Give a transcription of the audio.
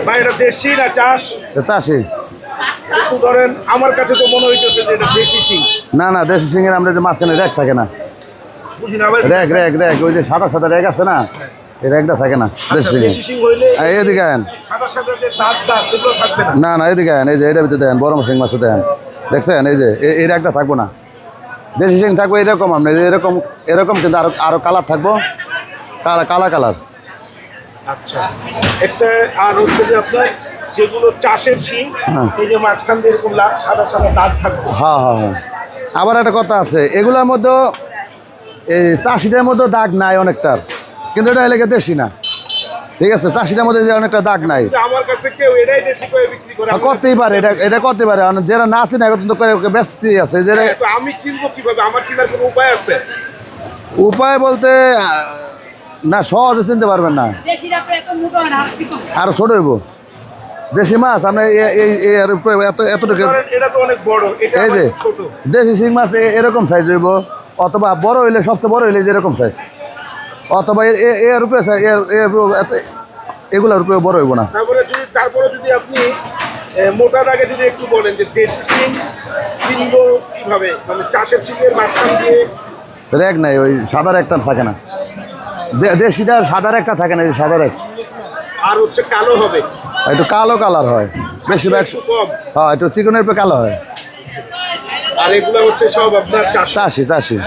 ভাই এটা দেশি না চাষ? চাষি। একটু ধরেন, আমার কাছে তো মনে হইতেছে যে এটা দেশি শিং। না না, দেশি সিংহের আমরা যে মাঝখানে র্যাক থাকে না, বুঝি না ভাই। র্যাক র্যাক র্যাক, ওই যে সাদা সাদা র্যাক আছে না, এই র্যাকটা থাকে না দেশি সিংহে। দেশি শিং হইলে এদিকে আয়েন। সাদা সাদা যে দাঁত দাঁত এগুলো থাকবে না। না না, এদিকে আয়েন, এই যে এটার ভিতরে দেন বড় সিং মাছ দেন, দেখছেন এই যে এই র্যাকটা থাকবো না, দেশি সিং থাকবো এরকম, আপনি এরকম এরকম, কিন্তু আরো আরো কালার থাকবো, কালা কালা কালার। আচ্ছা, একটা আর হচ্ছে যে আপনার যেগুলো চাষের শিং, এই যে মাঝখান দিয়ে এরকম সাদা সাদা দাগ থাকবে। হ্যাঁ হ্যাঁ হ্যাঁ। আবার একটা কথা আছে, এগুলোর মধ্যে এই চাষিদের মধ্যে দাগ নাই অনেকটার, কিন্তু এটা এলাকা দেশি না, ঠিক আছে? চাষিদের মধ্যে যে অনেকটা দাগ নাই, কিন্তু আমার কাছে কেউ এটাই দেশি করে বিক্রি করে। করতেই পারে, এটা করতে পারে, যারা না চিনে এখন তো করে ব্যস্তি আছে। যে তো আমি চিনবো কিভাবে? আমার চিনার কোনো উপায় আছে? উপায় বলতে না, সহজে চিনতে পারবেন না, আরো ছোট হইব দেশি মাছ। আমরা এতটুকু, এটা তো অনেক বড়, এটা এই যে ছোট। দেশি শিং মাছ এরকম সাইজ হইব, অথবা বড় হইলে সবচেয়ে বড় হইলে যেরকম সাইজ, অথবা এর উপরে এগুলোর উপরে বড় হইব না। তারপরে যদি আপনি মোটা দাগে যদি একটু বলেন যে দেশি শিং চিনবো কিভাবে, মানে চাষের শিংয়ের মাঝখান দিয়ে। র্যাক নাই, ওই সাদা র্যাকটা থাকে না, দেশিটা সাদা র্যাকটা থাকে না, এই সাদা র্যাক। আর হচ্ছে কালো হবে, একটু কালো কালার হয় বেশিরভাগ, কম। হ্যাঁ একটু চিকনের উপরে কালো হয়। আর এগুলো হচ্ছে সব আপনার চাষি চাষি।